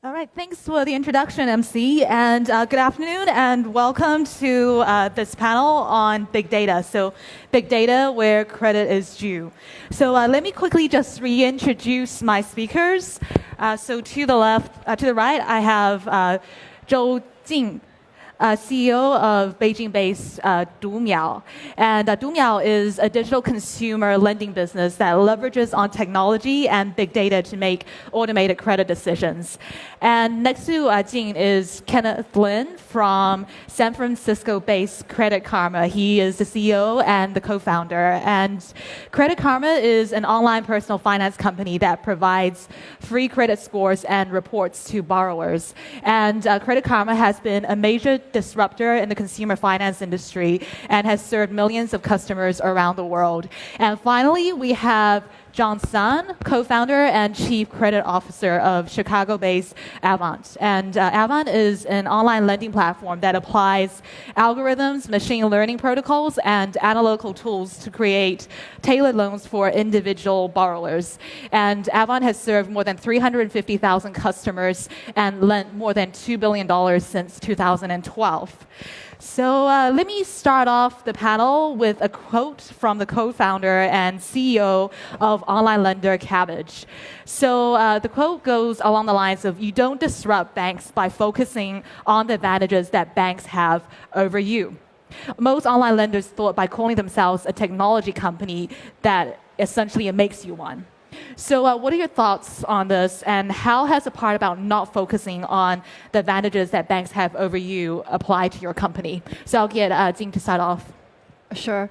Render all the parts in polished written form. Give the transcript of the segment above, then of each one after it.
All right, thanks for the introduction, MC, and good afternoon, and welcome to this panel on big data. So, big data where credit is due. So, let me quickly just reintroduce my speakers. So, to the right, I have Zhou Jing, CEO of Beijing-based Dumiao. And Dumiao is a digital consumer lending business that leverages on technology and big data to make automated credit decisions. And next to Jing is Kenneth Lin from San Francisco-based Credit Karma. He is the CEO and the co-founder. And Credit Karma is an online personal finance company that provides free credit scores and reports to borrowers. And Credit Karma has been a major disruptor in the consumer finance industry and has served millions of customers around the world. And finally, we have John Sun, co-founder and chief credit officer of Chicago-based Avant. And Avant is an online lending platform that applies algorithms, machine learning protocols, and analytical tools to create tailored loans for individual borrowers. And Avant has served more than 350,000 customers and lent more than $2 billion since 2012. So let me start off the panel with a quote from the co-founder and CEO of online lender Kabbage. So the quote goes along the lines of, "You don't disrupt banks by focusing on the advantages that banks have over you." Most online lenders thought by calling themselves a technology company that essentially it makes you one. So what are your thoughts on this, and how has the part about not focusing on the advantages that banks have over you applied to your company? So I'll get Jing to start off. Sure.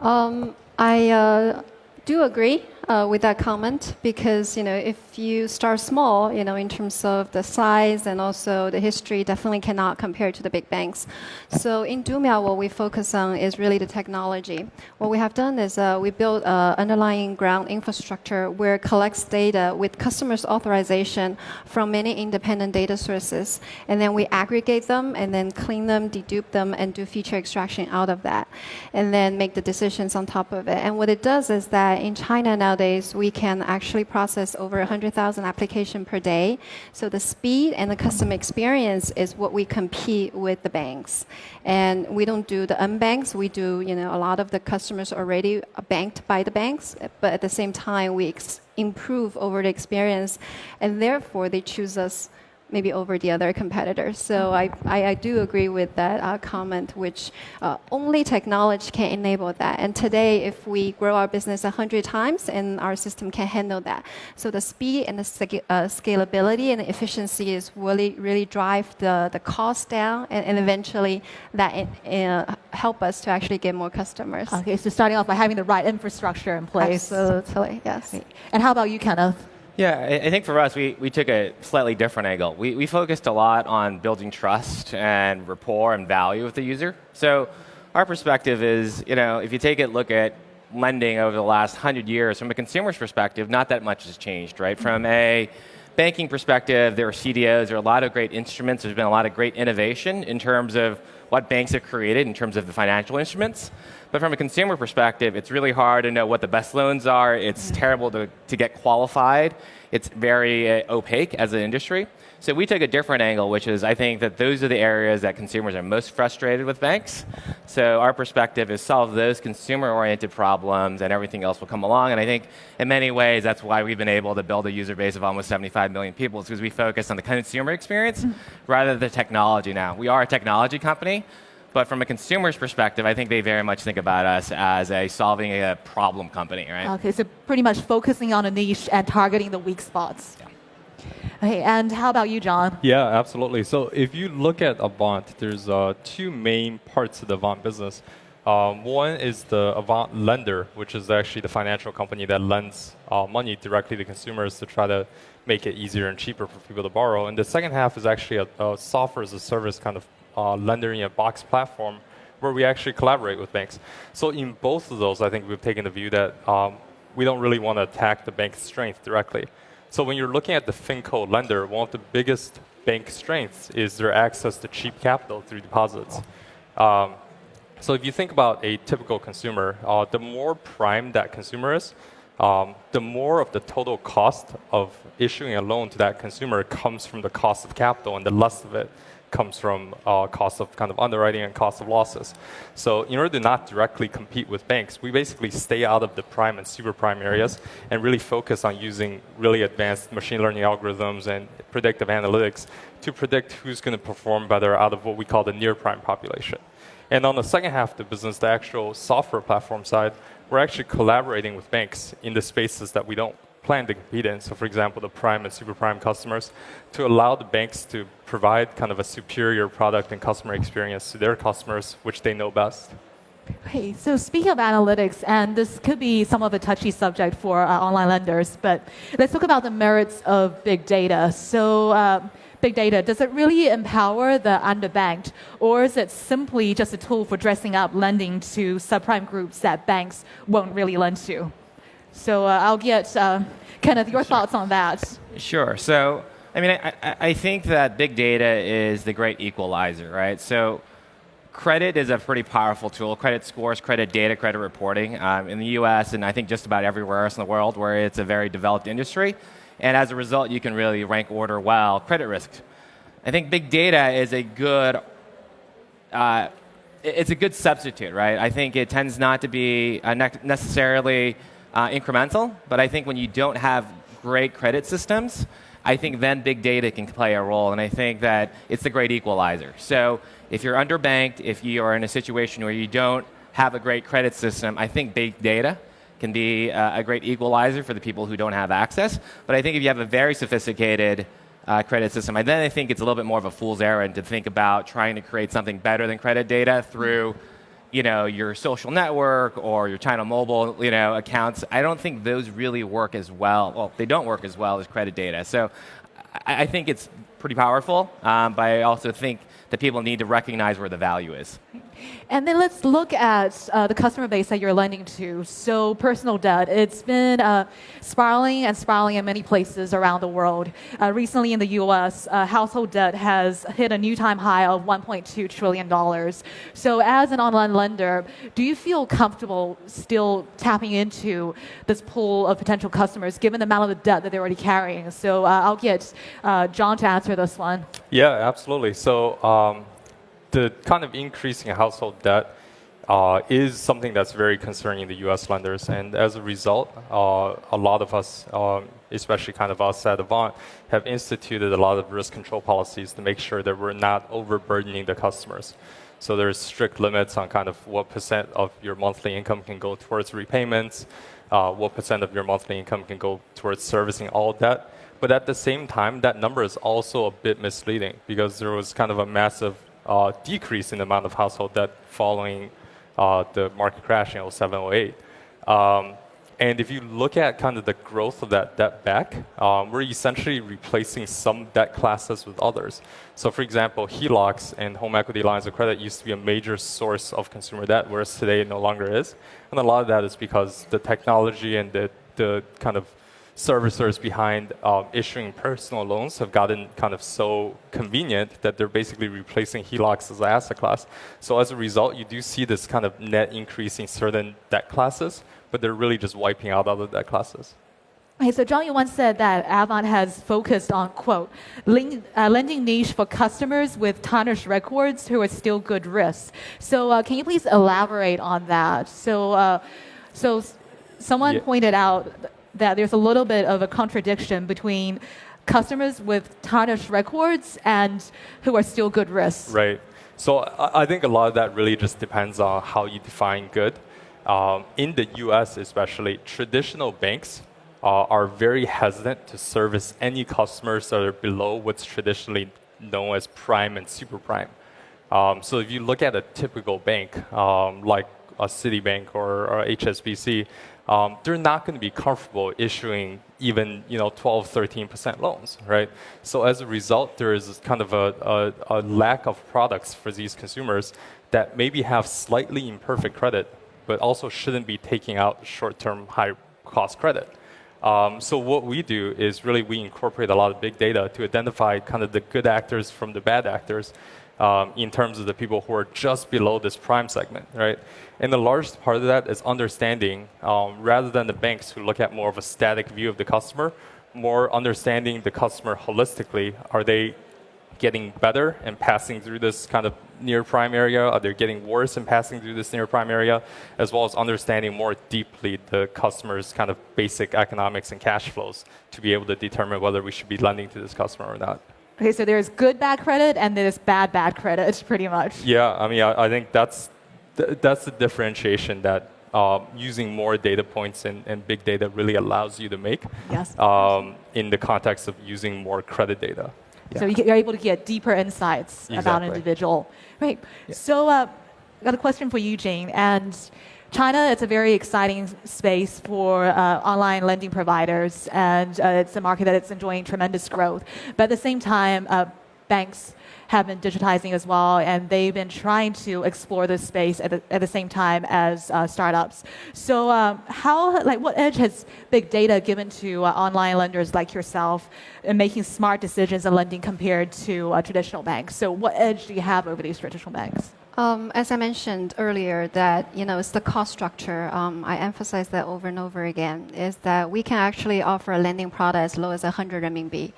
I do agree with that comment because, if you start small, in terms of the size and also the history, definitely cannot compare to the big banks. So in Dumiao, what we focus on is really the technology. What we have done is we built underlying ground infrastructure where it collects data with customers' authorization from many independent data sources. And then we aggregate them and then clean them, dedupe them, and do feature extraction out of that. And then make the decisions on top of it. And what it does is that in China nowadays, we can actually process over 100,000 applications per day. So the speed and the customer experience is what we compete with the banks. And we don't do the unbanked. We do, a lot of the customers already banked by the banks. But at the same time, we improve over the experience. And therefore, they choose us maybe over the other competitors. So I do agree with that comment, which only technology can enable that. And today, if we grow our business 100 times, and our system can handle that. So the speed and the scalability and the efficiency is really drive the cost down, and eventually that help us to actually get more customers. Okay, so starting off by having the right infrastructure in place. Absolutely, yes. Okay. And how about you, Kenneth? Yeah, I think for us, we took a slightly different angle. We focused a lot on building trust and rapport and value with the user. So our perspective is, if you take a look at lending over the last 100 years, from a consumer's perspective, not that much has changed, right? From a banking perspective, there are CDOs, there are a lot of great instruments. There's been a lot of great innovation in terms of what banks have created in terms of the financial instruments. But from a consumer perspective, it's really hard to know what the best loans are. It's terrible to get qualified. It's very opaque as an industry. So we took a different angle, which is I think that those are the areas that consumers are most frustrated with banks. So our perspective is solve those consumer-oriented problems and everything else will come along. And I think in many ways, that's why we've been able to build a user base of almost 75 million people, because we focus on the consumer experience rather than the technology now. We are a technology company. But from a consumer's perspective, I think they very much think about us as solving a problem company, right? Okay, so pretty much focusing on a niche and targeting the weak spots. Yeah. Okay, and how about you, John? Yeah, absolutely. So if you look at Avant, there's two main parts of the Avant business. One is the Avant lender, which is actually the financial company that lends money directly to consumers to try to make it easier and cheaper for people to borrow. And the second half is actually a software as a service kind of lender in a box platform where we actually collaborate with banks. So in both of those, I think we've taken the view that we don't really want to attack the bank's strength directly. So when you're looking at the FinCo lender, one of the biggest bank strengths is their access to cheap capital through deposits. So if you think about a typical consumer, the more prime that consumer is, the more of the total cost of issuing a loan to that consumer comes from the cost of capital, and the less of it comes from cost of kind of underwriting and cost of losses. So in order to not directly compete with banks, we basically stay out of the prime and super prime areas and really focus on using really advanced machine learning algorithms and predictive analytics to predict who's going to perform better out of what we call the near prime population. And on the second half of the business, the actual software platform side, we're actually collaborating with banks in the spaces that we don't plan to compete in. So for example, the prime and super prime customers, to allow the banks to provide kind of a superior product and customer experience to their customers, which they know best. Okay, so speaking of analytics, and this could be some of a touchy subject for online lenders, but let's talk about the merits of big data. So big data, does it really empower the underbanked, or is it simply just a tool for dressing up lending to subprime groups that banks won't really lend to? So I'll get Kenneth, your thoughts on that. Sure. So, I mean, I think that big data is the great equalizer, right? So credit is a pretty powerful tool. Credit scores, credit data, credit reporting in the US and I think just about everywhere else in the world where it's a very developed industry. And as a result, you can really rank order well credit risk. I think big data is a good it's a good substitute, right? I think it tends not to be necessarily incremental, but I think when you don't have great credit systems, I think then big data can play a role, and I think that it's the great equalizer. So if you're underbanked, if you are in a situation where you don't have a great credit system, I think big data can be a great equalizer for the people who don't have access. But I think if you have a very sophisticated credit system, then I think it's a little bit more of a fool's errand to think about trying to create something better than credit data through your social network or your China Mobile, accounts. I don't think those really work as well. Well, they don't work as well as credit data. So I think it's pretty powerful, but I also think that people need to recognize where the value is. And then let's look at the customer base that you're lending to. So personal debt, it's been spiraling and spiraling in many places around the world. Recently in the US, household debt has hit a new time high of $1.2 trillion. So as an online lender, do you feel comfortable still tapping into this pool of potential customers given the amount of the debt that they're already carrying? So I'll get John to answer this one. Yeah, absolutely. So the kind of increasing household debt is something that's very concerning the U.S. lenders, and as a result, a lot of us, especially kind of us at Vonn, have instituted a lot of risk control policies to make sure that we're not overburdening the customers. So there's strict limits on kind of what % of your monthly income can go towards repayments, what % of your monthly income can go towards servicing all debt. But at the same time, that number is also a bit misleading because there was kind of a massive decrease in the amount of household debt following the market crash in 07, 08. And if you look at kind of the growth of that debt back, we're essentially replacing some debt classes with others. So for example, HELOCs and home equity lines of credit used to be a major source of consumer debt, whereas today it no longer is. And a lot of that is because the technology and the kind of servicers behind issuing personal loans have gotten kind of so convenient that they're basically replacing HELOCs as an asset class. So as a result, you do see this kind of net increase in certain debt classes, but they're really just wiping out other debt classes. Okay, so John, you once said that Avon has focused on, quote, lending niche for customers with tarnished records who are still good risks. So can you please elaborate on that? So someone pointed out that there's a little bit of a contradiction between customers with tarnished records and who are still good risks. Right. So I think a lot of that really just depends on how you define good. In the US especially, traditional banks are very hesitant to service any customers that are below what's traditionally known as prime and super prime. So if you look at a typical bank, like a Citibank or HSBC, they're not going to be comfortable issuing even 12, 13% loans, right? So as a result, there is kind of a lack of products for these consumers that maybe have slightly imperfect credit, but also shouldn't be taking out short-term high-cost credit. So what we do is really we incorporate a lot of big data to identify kind of the good actors from the bad actors. in terms of the people who are just below this prime segment, right? And the largest part of that is understanding, rather than the banks who look at more of a static view of the customer, more understanding the customer holistically. Are they getting better and passing through this kind of near prime area? Are they getting worse and passing through this near prime area? As well as understanding more deeply the customer's kind of basic economics and cash flows to be able to determine whether we should be lending to this customer or not. Okay, so there's good bad credit and there's bad credit, pretty much. Yeah, I mean, I think that's the differentiation that using more data points and big data really allows you to make. Yes. In the context of using more credit data. So you're able to get deeper insights about an individual. Right. Yeah. So I got a question for you, Jane. And China, it's a very exciting space for online lending providers, and it's a market that it's enjoying tremendous growth. But at the same time, banks have been digitizing as well, and they've been trying to explore this space at the same time as startups. So what edge has big data given to online lenders like yourself in making smart decisions in lending compared to traditional banks? So what edge do you have over these traditional banks? As I mentioned earlier, that it's the cost structure. I emphasize that over and over again. Is that we can actually offer a lending product as low as 100 RMB.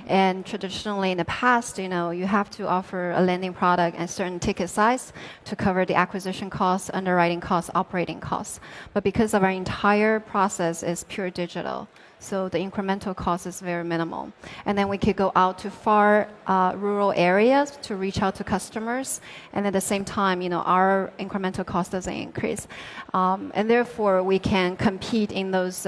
And traditionally in the past, you have to offer a lending product and certain ticket size to cover the acquisition costs, underwriting costs, operating costs. But because of our entire process is pure digital, so the incremental cost is very minimal. And then we could go out to far rural areas to reach out to customers. And at the same time, our incremental cost doesn't increase. And therefore, we can compete in those,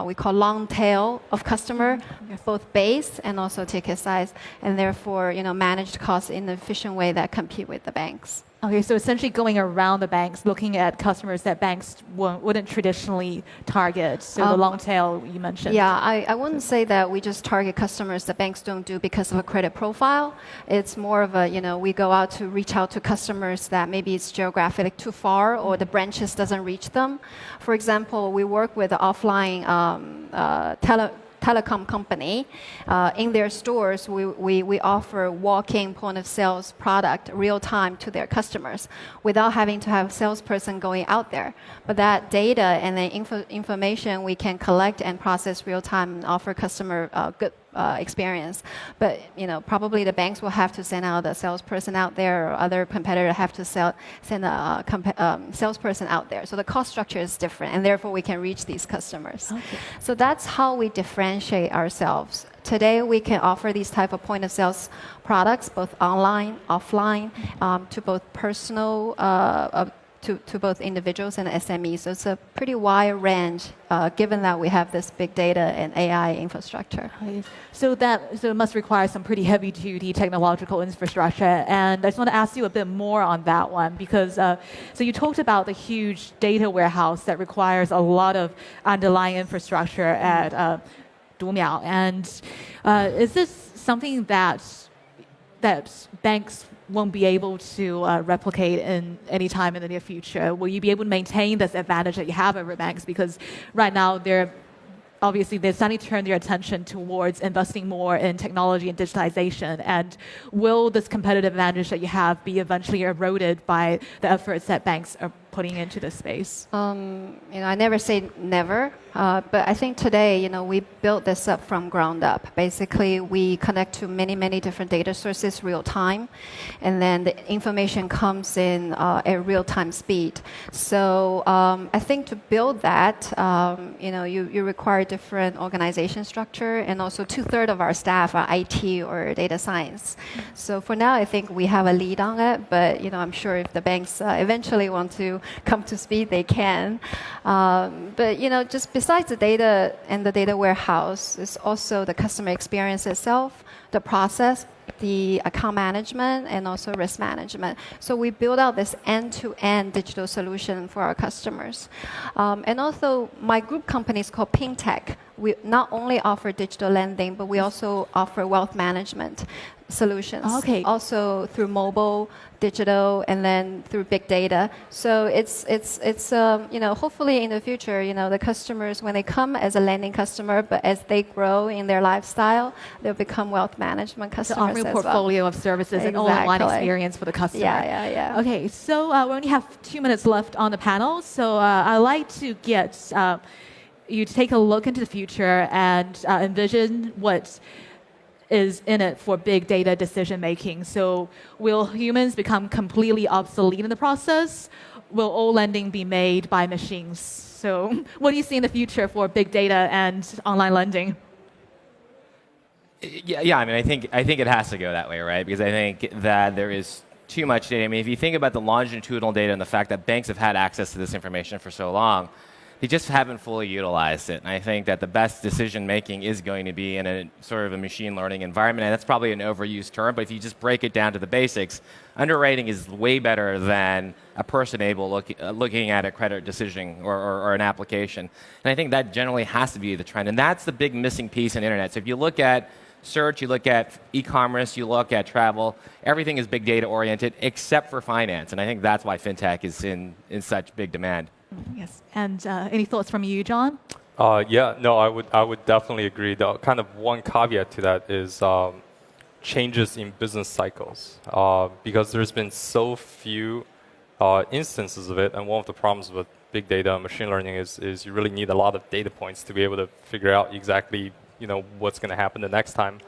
we call long tail of customer, both base and also ticket size. And therefore, managed costs in an efficient way that compete with the banks. Okay, so essentially going around the banks, looking at customers that banks wouldn't traditionally target. So the long tail you mentioned. Yeah, I wouldn't say that we just target customers that banks don't do because of a credit profile. It's more of a, we go out to reach out to customers that maybe it's geographically too far or the branches doesn't reach them. For example, we work with an offline telecom company. In their stores, we offer walk-in point of sales product real time to their customers without having to have a salesperson going out there. But that data and the information we can collect and process real time and offer customer good experience. But probably the banks will have to send out a salesperson out there, or other competitor have to send a salesperson out there. So the cost structure is different, and therefore we can reach these customers. Okay. So that's how we differentiate ourselves. Today we can offer these type of point of sales products, both online, offline, to both personal. To both individuals and SMEs. So it's a pretty wide range, given that we have this big data and AI infrastructure. So it must require some pretty heavy-duty technological infrastructure. And I just want to ask you a bit more on that one, because so you talked about the huge data warehouse that requires a lot of underlying infrastructure at Dumiao. And is this something that banks won't be able to replicate in any time in the near future? Will you be able to maintain this advantage that you have over banks? Because right now they're starting to turn their attention towards investing more in technology and digitization. And will this competitive advantage that you have be eventually eroded by the efforts that banks are putting into this space? I never say never, but I think today, we built this up from ground up. Basically, we connect to many, many different data sources real time, and then the information comes in at real time speed. So I think to build that, you require different organization structure, and also 2/3 of our staff are IT or data science. So for now, I think we have a lead on it, but I'm sure if the banks eventually want to come to speed, they can. But just besides the data and the data warehouse, it's also the customer experience itself, the process, the account management, and also risk management. So we build out this end-to-end digital solution for our customers. And also, my group company is called PingTech. we not only offer digital lending, but we also offer wealth management solutions. Okay. Also through mobile, digital, and then through big data. So it's hopefully in the future, the customers, when they come as a lending customer, but as they grow in their lifestyle, they'll become wealth management To customers offer a as portfolio well. of services and all-in-one Exactly. experience for the customer. Yeah. Okay, so we only have 2 minutes left on the panel, so I'd like to get you to take a look into the future and envision what is in it for big data decision making. So will humans become completely obsolete in the process? Will all lending be made by machines? So what do you see in the future for big data and online lending? Yeah. I mean, I think it has to go that way, right? Because I think that there is too much data. I mean, if you think about the longitudinal data and the fact that banks have had access to this information for so long, they just haven't fully utilized it. And I think that the best decision making is going to be in a sort of a machine learning environment. And that's probably an overused term, but if you just break it down to the basics, underwriting is way better than a person looking at a credit decision or an application. And I think that generally has to be the trend. And that's the big missing piece in internet. So if you look at search, you look at e-commerce, you look at travel, everything is big data oriented except for finance. And I think that's why fintech is in such big demand. Yes, and any thoughts from you, John? I would definitely agree. The kind of one caveat to that is changes in business cycles, because there's been so few instances of it, and one of the problems with big data and machine learning is you really need a lot of data points to be able to figure out exactly what's going to happen the next time.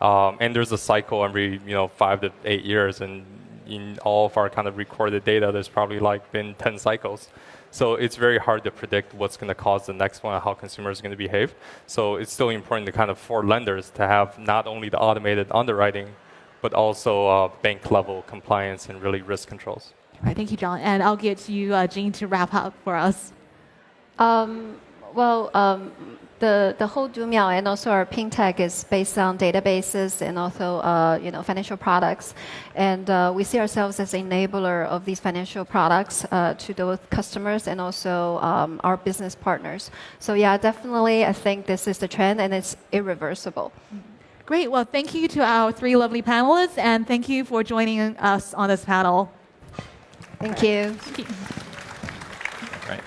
And there's a cycle every 5 to 8 years, and in all of our kind of recorded data, there's probably been 10 cycles. So it's very hard to predict what's going to cause the next one and how consumers are going to behave. So it's still important to for lenders to have not only the automated underwriting, but also bank level compliance and really risk controls. All right, thank you, John. And I'll get you, Jean, to wrap up for us. The whole Dumiao and also our PingTech is based on databases and also financial products, and we see ourselves as an enabler of these financial products to those customers and also our business partners. So yeah, definitely, I think this is the trend and it's irreversible. Great. Well, thank you to our 3 lovely panelists, and thank you for joining us on this panel. Thank you. Thank you. Right.